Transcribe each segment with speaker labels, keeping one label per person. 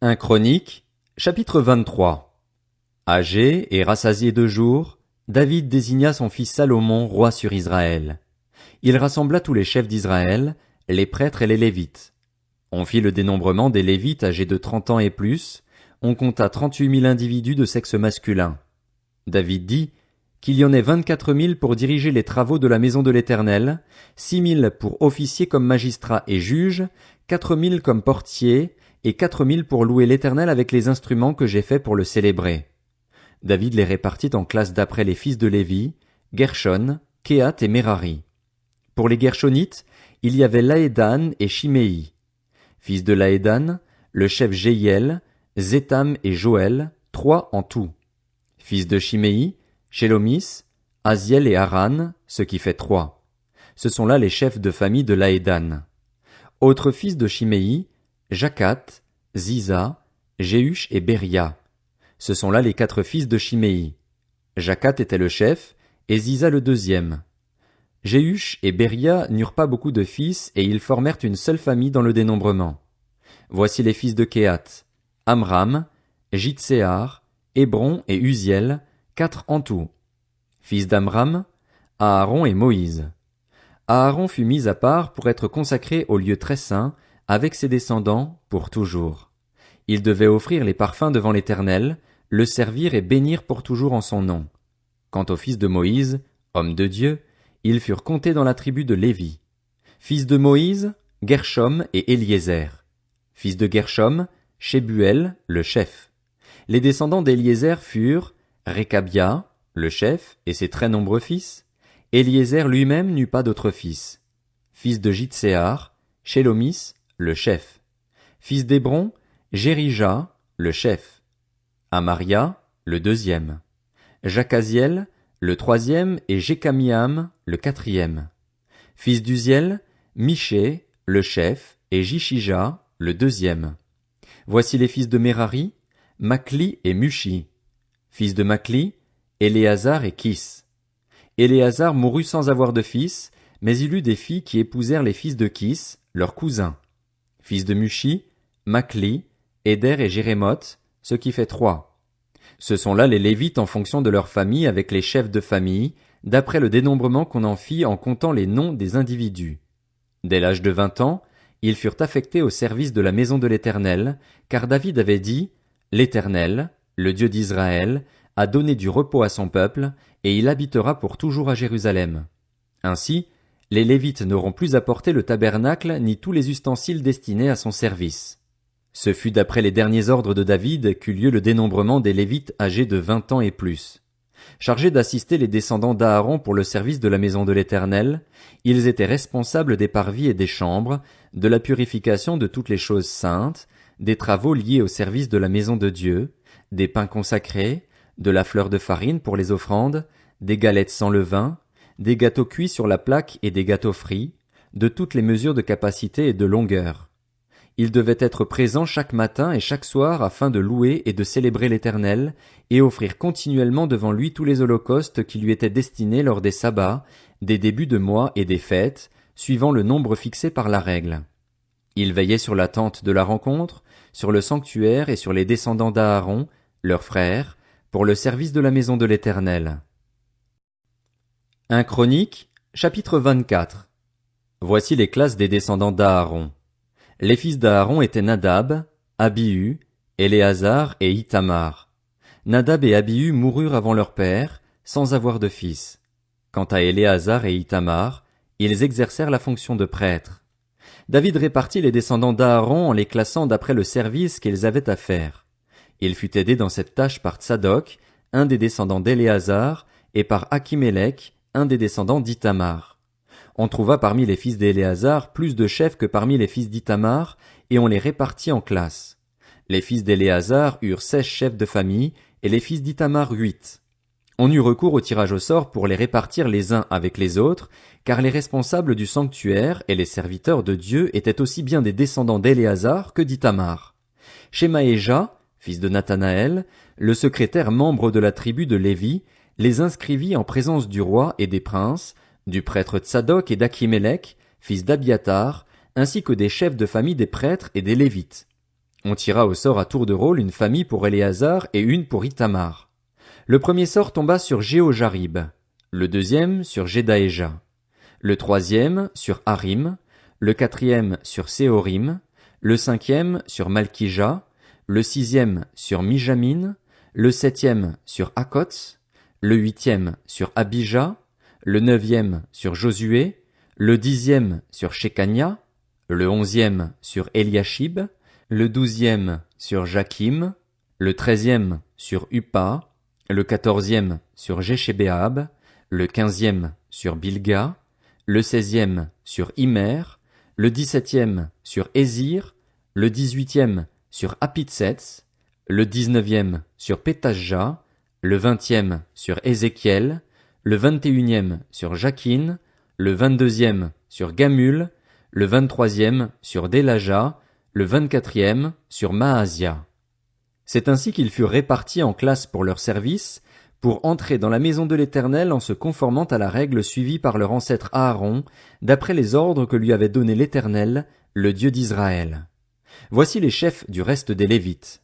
Speaker 1: 1 Chronique, chapitre 23. Âgé et rassasié de jours, David désigna son fils Salomon roi sur Israël. Il rassembla tous les chefs d'Israël, les prêtres et les Lévites. On fit le dénombrement des Lévites âgés de 30 ans et plus, on compta 38 000 individus de sexe masculin. David dit qu'il y en ait 24 000 pour diriger les travaux de la maison de l'Éternel, 6 000 pour officier comme magistrats et juges, 4 000 comme portiers, et 4 000 pour louer l'Éternel avec les instruments que j'ai faits pour le célébrer. David les répartit en classes d'après les fils de Lévi, Gershon, Kehat et Merari. Pour les Gershonites, il y avait Laédan et Shimei. Fils de Laédan, le chef Jéhiel, Zétham et Joël, 3 en tout. Fils de Shimei, Shélomis, Aziel et Haran, ce qui fait 3. Ce sont là les chefs de famille de Laédan. Autres fils de Shimei, Jacat, Ziza, Jéhush et Beria. Ce sont là les 4 fils de Shimei. Jacat était le chef, et Ziza le deuxième. Jéhush et Beria n'eurent pas beaucoup de fils, et ils formèrent une seule famille dans le dénombrement. Voici les fils de Kehat, Amram, Jitséar, Hébron et Uziel, 4 en tout. Fils d'Amram, Aaron et Moïse. Aaron fut mis à part pour être consacré au lieu très saint, avec ses descendants, pour toujours. Il devait offrir les parfums devant l'Éternel, le servir et bénir pour toujours en son nom. Quant aux fils de Moïse, hommes de Dieu, ils furent comptés dans la tribu de Lévi. Fils de Moïse, Gershom et Éliézer. Fils de Gershom, Shebuel, le chef. Les descendants d'Éliézer furent Récabia, le chef, et ses très nombreux fils. Éliézer lui-même n'eut pas d'autres fils. Fils de Jitséar, Shélomis, le chef. Fils d'Hébron, Jérija, le chef. Amaria, le deuxième. Jacaziel, le troisième, et Jécamiam, le quatrième. Fils d'Uziel, Miché, le chef, et Jishija, le deuxième. Voici les fils de Merari, Makli et Mushi. Fils de Makli, Éléazar et Kis. Éléazar mourut sans avoir de fils, mais il eut des filles qui épousèrent les fils de Kis, leurs cousins. Fils de Mushi, Makli, Éder et Jérémoth, ce qui fait 3. Ce sont là les Lévites en fonction de leur famille avec les chefs de famille, d'après le dénombrement qu'on en fit en comptant les noms des individus. Dès l'âge de 20 ans, ils furent affectés au service de la maison de l'Éternel, car David avait dit « L'Éternel, le Dieu d'Israël, a donné du repos à son peuple, et il habitera pour toujours à Jérusalem. » Ainsi, les Lévites n'auront plus à porter le tabernacle ni tous les ustensiles destinés à son service. Ce fut d'après les derniers ordres de David qu'eut lieu le dénombrement des Lévites âgés de 20 ans et plus. Chargés d'assister les descendants d'Aaron pour le service de la maison de l'Éternel, ils étaient responsables des parvis et des chambres, de la purification de toutes les choses saintes, des travaux liés au service de la maison de Dieu, des pains consacrés, de la fleur de farine pour les offrandes, des galettes sans levain, des gâteaux cuits sur la plaque et des gâteaux frits, de toutes les mesures de capacité et de longueur. Ils devaient être présents chaque matin et chaque soir afin de louer et de célébrer l'Éternel, et offrir continuellement devant lui tous les holocaustes qui lui étaient destinés lors des sabbats, des débuts de mois et des fêtes, suivant le nombre fixé par la règle. Ils veillaient sur la tente de la rencontre, sur le sanctuaire et sur les descendants d'Aaron, leurs frères, pour le service de la maison de l'Éternel. 1 Chronique, chapitre 24. Voici les classes des descendants d'Aaron. Les fils d'Aaron étaient Nadab, Abihu, Éléazar et Ithamar. Nadab et Abihu moururent avant leur père, sans avoir de fils. Quant à Éléazar et Ithamar, ils exercèrent la fonction de prêtres. David répartit les descendants d'Aaron en les classant d'après le service qu'ils avaient à faire. Il fut aidé dans cette tâche par Tsadok, un des descendants d'Éléazar, et par Akimélec, un des descendants d'Ithamar. On trouva parmi les fils d'Éléazar plus de chefs que parmi les fils d'Ithamar, et on les répartit en classes. Les fils d'Éléazar eurent 16 chefs de famille, et les fils d'Ithamar 8. On eut recours au tirage au sort pour les répartir les uns avec les autres, car les responsables du sanctuaire et les serviteurs de Dieu étaient aussi bien des descendants d'Éléazar que d'Ithamar. Shemaéja, fils de Nathanaël, le secrétaire membre de la tribu de Lévi, les inscrivit en présence du roi et des princes, du prêtre Tsadok et d'Akimélec, fils d'Abiatar, ainsi que des chefs de famille des prêtres et des Lévites. On tira au sort à tour de rôle une famille pour Éléazar et une pour Ithamar. Le premier sort tomba sur Jéhojarib, le deuxième sur Jedaéja, le troisième sur Harim, le quatrième sur Séhorim, le cinquième sur Malkija, le sixième sur Mijamin, le septième sur Hakots, le huitième sur Abija, le neuvième sur Josué, le dixième sur Shekania, le onzième sur Eliashib, le douzième sur Jakim, le treizième sur Uppa, le quatorzième sur Jéchébéab, le quinzième sur Bilga, le seizième sur Immer, le dix-septième sur Ézir, le dix-huitième sur Apitsets, le dix-neuvième sur Pétajja, le vingtième sur Ézéchiel, le vingt-et-unième sur Jakin, le vingt-deuxième sur Gamul, le vingt-troisième sur Délaja, le vingt-quatrième sur Maasia. C'est ainsi qu'ils furent répartis en classes pour leur service, pour entrer dans la maison de l'Éternel en se conformant à la règle suivie par leur ancêtre Aaron, d'après les ordres que lui avait donnés l'Éternel, le Dieu d'Israël. Voici les chefs du reste des Lévites.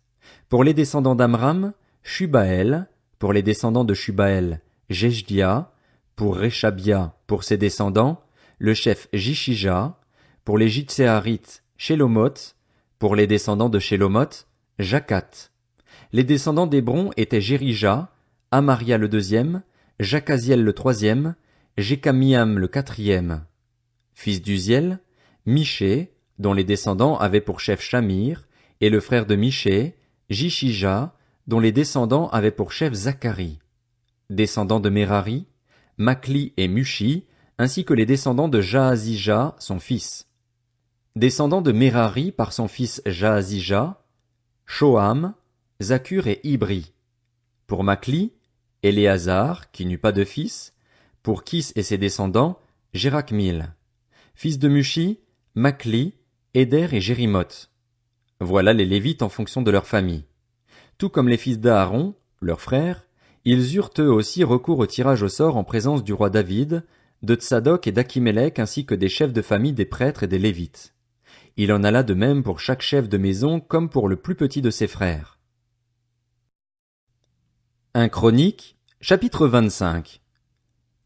Speaker 1: Pour les descendants d'Amram, Shubaël, pour les descendants de Shubaël, Jejdia, pour Réchabia, pour ses descendants, le chef Jishija, pour les Jitséharites, Shélomoth, pour les descendants de Shélomoth, Jakat. Les descendants d'Hébron étaient Jérija, Amaria le deuxième, Jakaziel le troisième, Jékamiam le quatrième. Fils d'Uziel, Miché, dont les descendants avaient pour chef Shamir, et le frère de Miché, Jishija, dont les descendants avaient pour chef Zacharie. Descendants de Merari, Makli et Mushi, ainsi que les descendants de Jaazija, son fils. Descendants de Merari par son fils Jaazija, Shoham, Zakur et Ibri. Pour Makli, Éléazar, qui n'eut pas de fils. Pour Kis et ses descendants, Jérakmil. Fils de Mushi, Makli, Éder et Jérimoth. Voilà les Lévites en fonction de leur famille. Tout comme les fils d'Aaron, leurs frères, ils eurent eux aussi recours au tirage au sort en présence du roi David, de Tsadok et d'Akhimelech ainsi que des chefs de famille des prêtres et des Lévites. Il en alla de même pour chaque chef de maison comme pour le plus petit de ses frères. 1 Chronique, chapitre 25.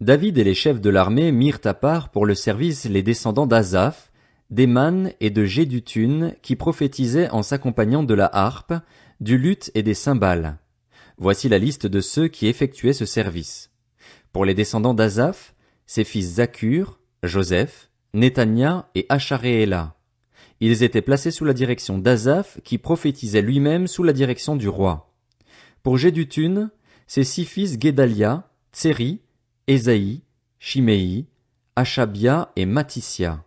Speaker 1: David et les chefs de l'armée mirent à part pour le service les descendants d'Asaph, d'Éman et de Jéduthun qui prophétisaient en s'accompagnant de la harpe, du luth et des cymbales. Voici la liste de ceux qui effectuaient ce service. Pour les descendants d'Asaph, ses fils Zakur, Joseph, Netania et Acharééla. Ils étaient placés sous la direction d'Asaph qui prophétisait lui-même sous la direction du roi. Pour Jéduthun, ses 6 fils Guédalia, Tseri, Ésaïe, Chiméi, Achabia et Matissia.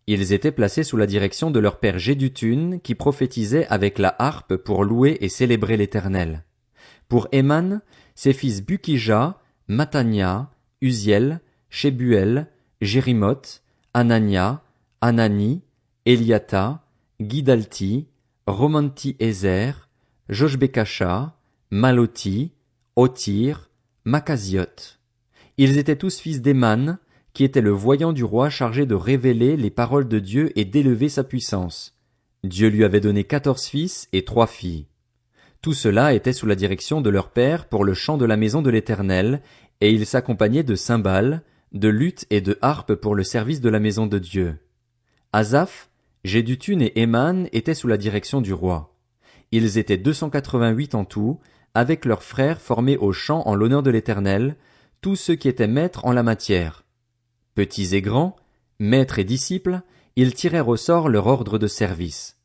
Speaker 1: Ils étaient placés sous la direction de leur père Jéduthun qui prophétisait avec la harpe pour louer et célébrer l'Éternel. Pour Éman, ses fils Bukija, Matania, Uziel, Shebuel, Jérimoth, Anania, Anani, Eliata, Guidalti, Romanti-Ezer, Joshbekasha, Maloti, Otir, Makaziot. Ils étaient tous fils d'Éman, qui était le voyant du roi chargé de révéler les paroles de Dieu et d'élever sa puissance. Dieu lui avait donné 14 fils et 3 filles. Tout cela était sous la direction de leur père pour le chant de la maison de l'Éternel, et ils s'accompagnaient de cymbales, de luth et de harpes pour le service de la maison de Dieu. Asaph, Jéduthun et Éman étaient sous la direction du roi. Ils étaient 288 en tout, avec leurs frères formés au chant en l'honneur de l'Éternel, tous ceux qui étaient maîtres en la matière. Petits et grands, maîtres et disciples, ils tirèrent au sort leur ordre de service.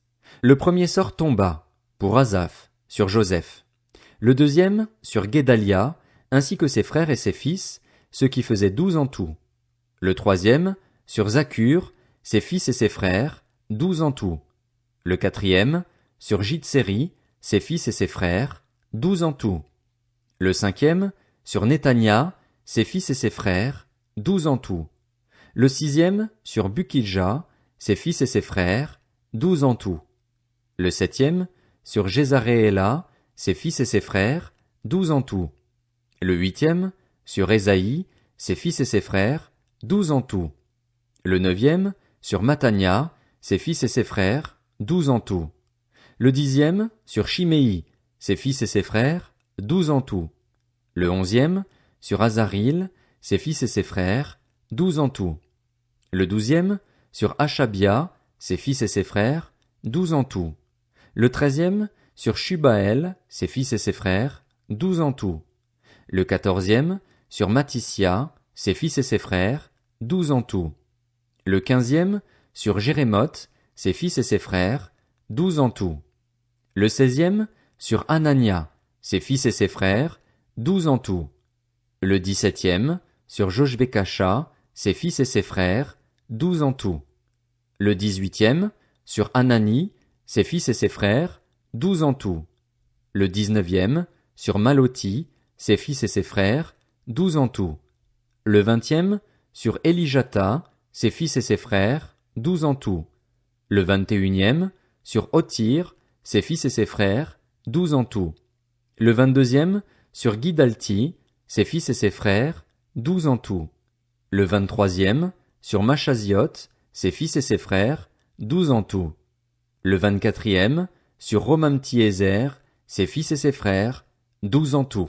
Speaker 1: Le premier sort tomba, pour Asaph, sur Joseph. Le deuxième, sur Guédalia, ainsi que ses frères et ses fils, ceux qui faisaient 12 en tout. Le troisième, sur Zakur, ses fils et ses frères, 12 en tout. Le quatrième, sur Jitseri, ses fils et ses frères, 12 en tout. Le cinquième, sur Netania, ses fils et ses frères, 12 en tout. Le sixième, sur Bukija, ses fils et ses frères, 12 en tout. Le septième, sur Jézarééla, ses fils et ses frères, 12 en tout. Le huitième, sur Ésaïe, ses fils et ses frères, 12 en tout. Le neuvième, sur Matania, ses fils et ses frères, 12 en tout. Le 10e, sur Shimei, ses fils et ses frères, 12 en tout. Le 11e, sur Azaril, ses fils et ses frères, 12 en tout. Le 12e, sur Achabia, ses fils et ses frères, 12 en tout. Le 13e, sur Shubael, ses fils et ses frères, 12 en tout. Le 14e, sur Matissia, ses fils et ses frères, 12 en tout. Le 15e, sur Jérémoth, ses fils et ses frères, 12 en tout. Le 16e, sur Anania, ses fils et ses frères, 12 en tout. Le 17e, sur Joshbekasha, ses fils et ses frères, 12 en tout. Le 18e, sur Anani, ses fils et ses frères, 12 en tout. Le 19e, sur Maloti, ses fils et ses frères, 12 en tout. Le 20e, sur Elijata, ses fils et ses frères, 12 en tout. Le 21e, sur Otir, ses fils et ses frères, 12 en tout. Le 22e, sur Gidalti, ses fils et ses frères, 12 en tout. Le 23e, sur Machaziot, ses fils et ses frères, 12 en tout. Le 24e, sur Romamti-Ezer, ses fils et ses frères, 12 en tout.